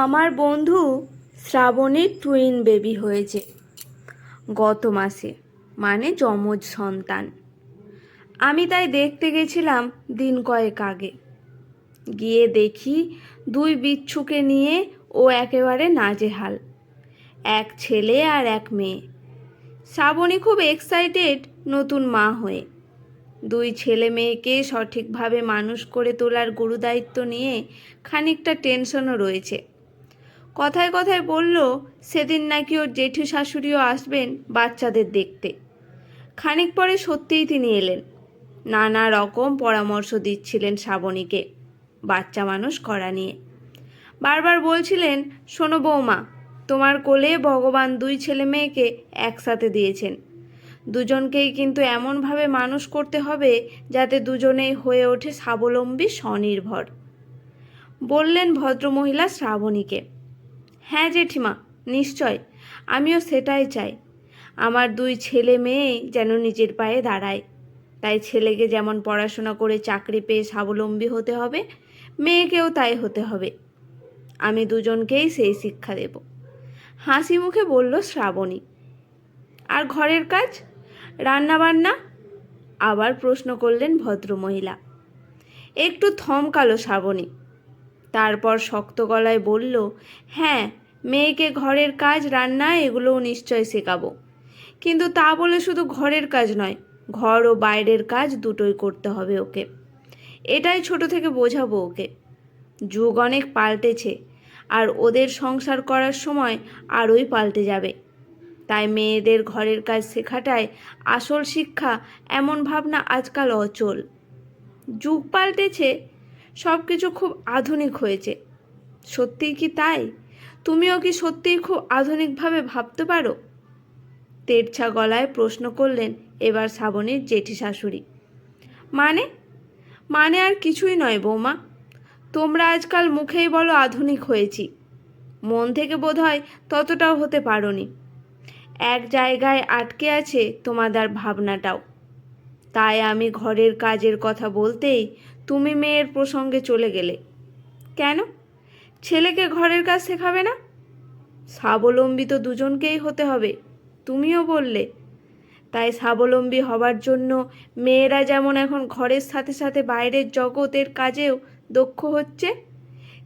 আমার বন্ধু শ্রাবণীর twin baby হয়েছে গত মাসে, মানে যমজ সন্তান। আমি তাই দেখতে গেছিলাম দিন কয়েক আগে। গিয়ে দেখি দুই বিচ্ছুকে নিয়ে ও একেবারে নাজেহাল। এক ছেলে আর এক মেয়ে। শ্রাবণী খুব এক্সাইটেড নতুন মা হয়ে। দুই ছেলে মেয়েকে সঠিকভাবে মানুষ করে তোলার গুরুদায়িত্ব নিয়ে খানিকটা টেনশনও রয়েছে। কথায় কথায় বলল সেদিন নাকি ওর জেঠু শাশুড়িও আসবেন বাচ্চাদের দেখতে। খানিক পরে সত্যিই তিনি এলেন। নানা রকম পরামর্শ দিচ্ছিলেন শ্রাবণীকে বাচ্চা মানুষ করা নিয়ে। বারবার বলছিলেন, শোনো বৌমা, তোমার কোলে ভগবান দুই ছেলে মেয়েকে একসাথে দিয়েছেন। দুজনকেই কিন্তু এমনভাবে মানুষ করতে হবে যাতে দুজনেই হয়ে ওঠে স্বাবলম্বী, স্বনির্ভর, বললেন ভদ্রমহিলা শ্রাবণীকে। হ্যাঁ জেঠিমা, নিশ্চয়, আমিও সেটাই চাই। আমার দুই ছেলে মেয়েই যেন নিজের পায়ে দাঁড়ায়। তাই ছেলেকে যেমন পড়াশোনা করে চাকরি পেয়ে স্বাবলম্বী হতে হবে, মেয়েকেও তাই হতে হবে। আমি দুজনকেই সেই শিক্ষা দেব, হাসি মুখে বলল শ্রাবণী। আর ঘরের কাজ, রান্নাবান্না? আবার প্রশ্ন করলেন ভদ্রমহিলা। একটু থমকালো শ্রাবণী, তারপর শক্ত গলায় বলল, হ্যাঁ, মেয়েকে ঘরের কাজ, রান্না এগুলোও নিশ্চয় শেখাবো। কিন্তু তা বলে শুধু ঘরের কাজ নয়, ঘর ও বাইরের কাজ দুটোই করতে হবে ওকে। এটাই ছোট থেকে বোঝাবো ওকে। যুগ অনেক পাল্টেছে, আর ওদের সংসার করার সময় আরোই পাল্টে যাবে। তাই মেয়েদের ঘরের কাজ শেখাটাই আসল শিক্ষা, এমন ভাবনা আজকাল অচল। যুগ পাল্টেছে, সব কিছু খুব আধুনিক হয়েছে। সত্যিই কি তাই? তুমিও কি সত্যিই খুব আধুনিকভাবে ভাবতে পারো? তেরছা গলায় প্রশ্ন করলেন এবার শ্রাবণীর জেঠি শাশুড়ি। মানে মানে আর কিছুই নয় বৌমা, তোমরা আজকাল মুখেই বলো আধুনিক হয়েছি, মন থেকে বোধহয় ততটাও হতে পারোনি। এক জায়গায় আটকে আছে তোমাদের ভাবনাটাও। তাই আমি ঘরের কাজের কথা বলতেই তুমি মেয়ের প্রসঙ্গে চলে গেলে। কেন, ছেলেকে ঘরের কাজ শেখাবে না? স্বাবলম্বী তো দুজনকেই হতে হবে, তুমিও বললে। তাই স্বাবলম্বী হবার জন্য মেয়েরা যেমন এখন ঘরের সাথে সাথে বাইরের জগতের কাজেও দক্ষ হচ্ছে,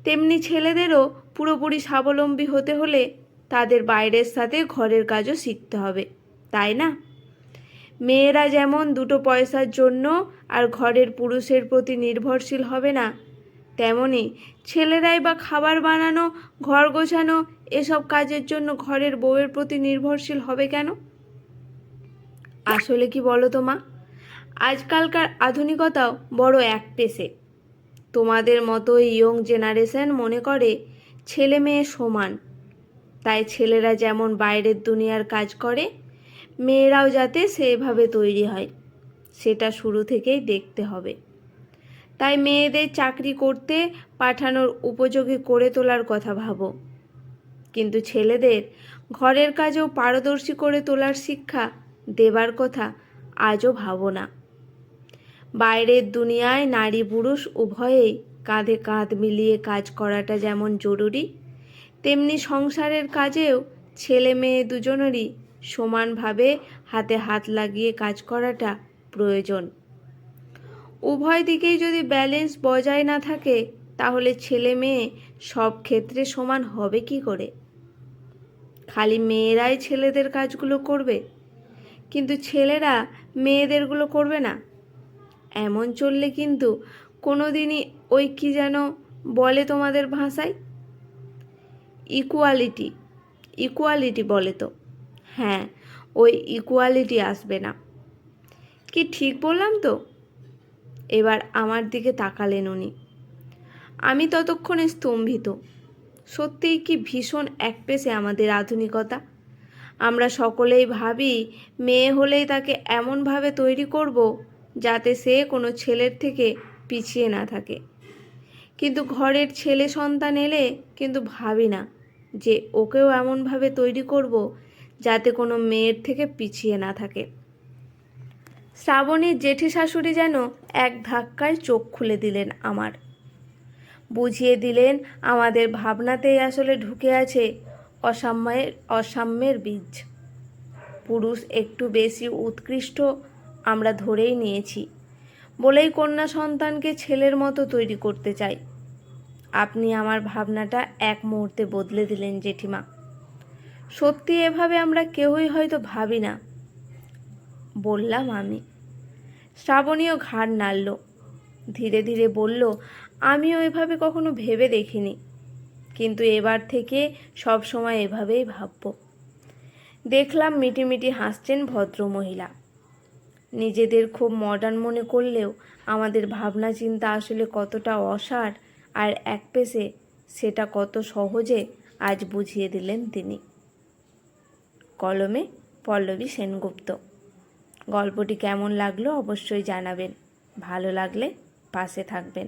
তেমনি ছেলেদেরও পুরোপুরি স্বাবলম্বী হতে হলে তাদের বাইরের সাথে ঘরের কাজও শিখতে হবে, তাই না? মেয়েরা যেমন দুটো পয়সার জন্য আর ঘরের পুরুষের প্রতি নির্ভরশীল হবে না, তেমনি ছেলেরাই বা খাবার বানানো, ঘর গোছানো এসব কাজের জন্য ঘরের বউয়ের প্রতি নির্ভরশীল হবে কেন? আসলে কি বলো তো মা, আজকালকার আধুনিকতাও বড় একপেশে। তোমাদের মতো ইয়ং জেনারেশন মনে করে ছেলে মেয়ে সমান। তাই ছেলেরা যেমন বাইরের দুনিয়ার কাজ করে, মেয়েরাও যাতে সেভাবে তৈরি হয় সেটা শুরু থেকেই দেখতে হবে। তাই মেয়েদের চাকরি করতে পাঠানোর উপযোগী করে তোলার কথা ভাবো, কিন্তু ছেলেদের ঘরের কাজেও পারদর্শী করে তোলার শিক্ষা দেবার কথা আজও ভাবো না। বাইরের দুনিয়ায় নারী পুরুষ উভয়েই কাঁধে কাঁধ মিলিয়ে কাজ করাটা যেমন জরুরি, তেমনি সংসারের কাজেও ছেলে মেয়ে দুজনেরই সমানভাবে হাতে হাত লাগিয়ে কাজ করাটা প্রয়োজন। উভয় দিকেই যদি ব্যালেন্স বজায় না থাকে, তাহলে ছেলে মেয়ে সব ক্ষেত্রে সমান হবে কি করে? খালি মেয়েরাই ছেলেদের কাজগুলো করবে, কিন্তু ছেলেরা মেয়েদেরগুলো করবে না, এমন চললে কিন্তু কোনো দিনই ওই কি যেন বলে তোমাদের ভাষায়, ইকুয়ালিটি ইকুয়ালিটি বলে তো, হ্যাঁ, ওই ইকুয়ালিটি আসবে না। কি ঠিক বললাম তো? এবার আমার দিকে তাকালেন উনি। আমি ততক্ষণে স্তম্ভিত। সত্যিই কি ভীষণ একপেশে আমাদের আধুনিকতা। আমরা সকলেই ভাবি মেয়ে হলেই তাকে এমনভাবে তৈরি করব যাতে সে কোনো ছেলের থেকে পিছিয়ে না থাকে, কিন্তু ঘরের ছেলে সন্তান এলে কিন্তু ভাবি না যে ওকেও এমনভাবে তৈরি করব যাতে কোনো মেয়ের থেকে পিছিয়ে না থাকে। শ্রাবণীর জেঠি শাশুড়ি যেন এক ধাক্কায় চোখ খুলে দিলেন আমার। বুঝিয়ে দিলেন আমাদের ভাবনাতেই আসলে ঢুকে আছে অসাম্যের বীজ। পুরুষ একটু বেশি উৎকৃষ্ট আমরা ধরেই নিয়েছি বলেই কন্যা সন্তানকে ছেলের মতো তৈরি করতে চাই। আপনি আমার ভাবনাটা এক মুহূর্তে বদলে দিলেন জেঠিমা। সত্যি এভাবে আমরা কেউই হয়তো ভাবি না, বললাম আমি। শ্রাবণীও ঘাড় নাড়ল, ধীরে ধীরে বলল, আমিও এভাবে কখনো ভেবে দেখিনি, কিন্তু এবার থেকে সব সময় এভাবেই ভাবব। দেখলাম মিটিমিটি হাসছেন ভদ্রমহিলা। নিজেদের খুব মডার্ন মনে করলেও আমাদের ভাবনা চিন্তা আসলে কতটা অসার আর একপেশে সেটা কত সহজে আজ বুঝিয়ে দিলেন তিনি। কলমে পল্লবী সেনগুপ্ত। গল্পটি কেমন লাগলো অবশ্যই জানাবেন। ভালো লাগলে পাশে থাকবেন।